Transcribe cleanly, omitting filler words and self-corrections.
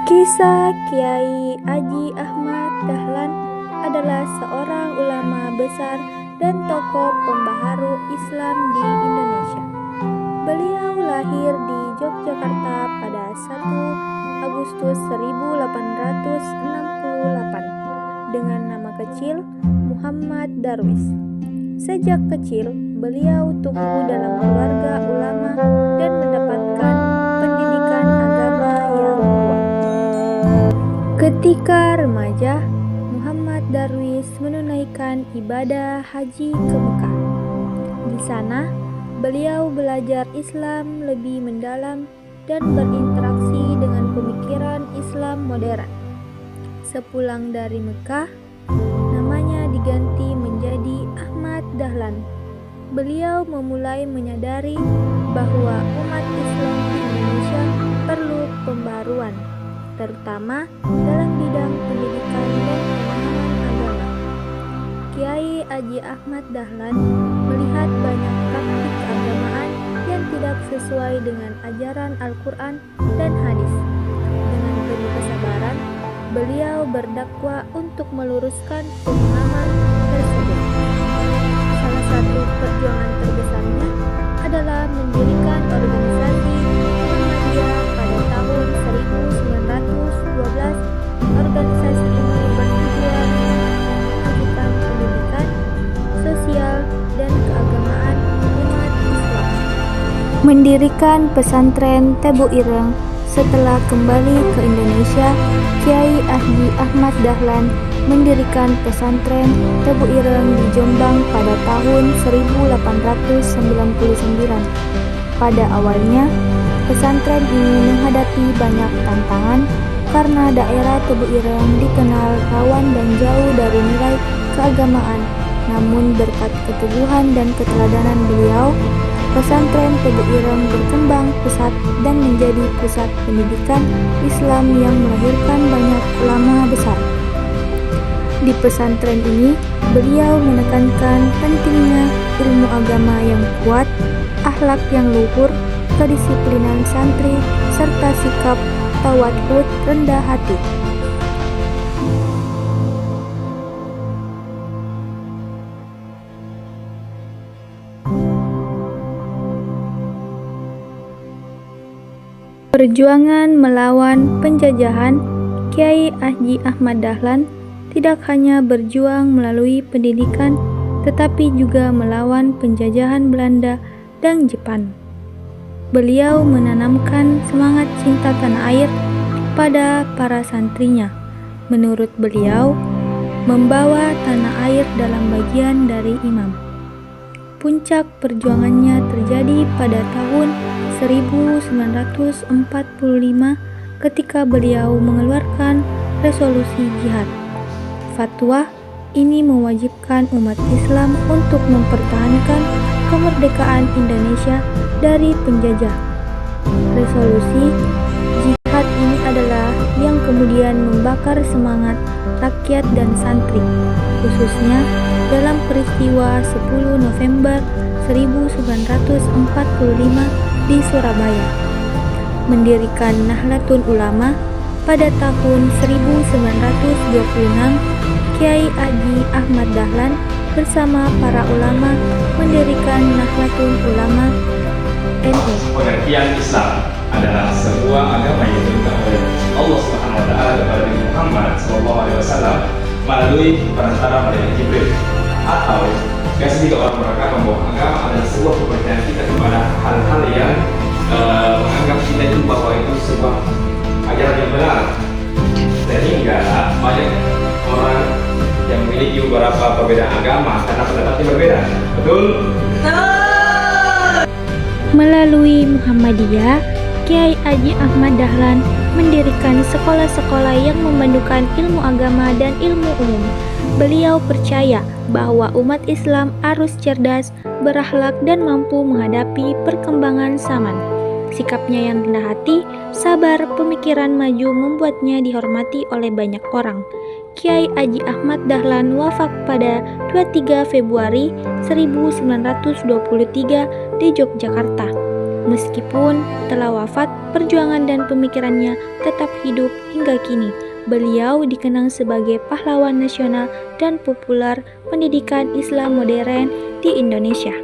Kisah Kiai Haji Ahmad Dahlan adalah seorang ulama besar dan tokoh pembaharu Islam di Indonesia. Beliau lahir di Yogyakarta pada 1 Agustus 1868 dengan nama kecil Muhammad Darwis. Sejak kecil, beliau tumbuh dalam keluarga ulama dan mendapatkan pendidikan agama yang kuat. Ketika remaja, Muhammad Darwis menunaikan ibadah haji ke Mekah. Di sana, beliau belajar Islam lebih mendalam dan berinteraksi dengan pemikiran Islam modern. Sepulang dari Mekah, namanya diganti menjadi Ahmad Dahlan. Beliau memulai menyadari bahwa umat Islam di Indonesia perlu pembaruan, terutama dalam bidang pendidikan dan pemahaman agama. Kiai Haji Ahmad Dahlan melihat banyak praktik keagamaan yang tidak sesuai dengan ajaran Al-Quran dan hadis. Dengan penuh kesabaran, beliau berdakwah untuk meluruskan pemahaman tersebut. Salah satu perjuangan terbesarnya adalah mendirikan organisasi Muhammadiyah pada tahun 1912. Organisasi ini bertujuan memajukan pendidikan, sosial, dan keagamaan umat Islam. Mendirikan pesantren Tebu Ireng. Setelah kembali ke Indonesia, Kiai Haji Ahmad Dahlan mendirikan pesantren Tebu Ireng di Jombang pada tahun 1899. Pada awalnya, pesantren ini menghadapi banyak tantangan karena daerah Tebu Ireng dikenal rawan dan jauh dari nilai keagamaan. Namun berkat keteguhan dan keteladanan beliau, pesantren Tebu Ireng berkembang pesat dan menjadi pusat pendidikan Islam yang melahirkan banyak ulama besar. Di pesantren ini, beliau menekankan pentingnya ilmu agama yang kuat, akhlak yang luhur, kedisiplinan santri, serta sikap tawadud rendah hati. Perjuangan melawan penjajahan Kiai Haji Ahmad Dahlan tidak hanya berjuang melalui pendidikan, tetapi juga melawan penjajahan Belanda dan Jepang. Beliau menanamkan semangat cinta tanah air pada para santrinya. Menurut beliau, membawa tanah air dalam bagian dari imam. Puncak perjuangannya terjadi pada tahun 1945 ketika beliau mengeluarkan resolusi jihad. Fatwa ini mewajibkan umat Islam untuk mempertahankan kemerdekaan Indonesia dari penjajah. Resolusi jihad ini adalah yang kemudian membakar semangat rakyat dan santri, khususnya dalam peristiwa 10 November 1945 di Surabaya. Mendirikan Nahdlatul Ulama pada tahun 1926, Kiai Haji Ahmad Dahlan bersama para ulama mendirikan Nahdlatul Ulama NU. Pengertian Islam adalah sebuah agama yang dibentuk oleh Allah Subhanahu wa taala kepada Nabi Muhammad SAW melalui perantara malaikat Jibril. Atau biasa juga orang beragama bahwa agama adalah sebuah kepercayaan kita kepada hal-hal yang menganggap kita itu bahwa itu sebuah ajaran yang benar, sehingga banyak orang yang memiliki beberapa perbedaan agama karena pendapatnya berbeda. Betul? Melalui Muhammadiyah, Kiai Haji Ahmad Dahlan mendirikan sekolah-sekolah yang memandukan ilmu agama dan ilmu umum. Beliau percaya bahwa umat Islam harus cerdas, berakhlak, dan mampu menghadapi perkembangan zaman. Sikapnya yang rendah hati, sabar, pemikiran maju membuatnya dihormati oleh banyak orang. Kiai Haji Ahmad Dahlan wafat pada 23 Februari 1923 di Yogyakarta. Meskipun telah wafat, perjuangan dan pemikirannya tetap hidup hingga kini. Beliau dikenang sebagai pahlawan nasional dan populer pendidikan Islam modern di Indonesia.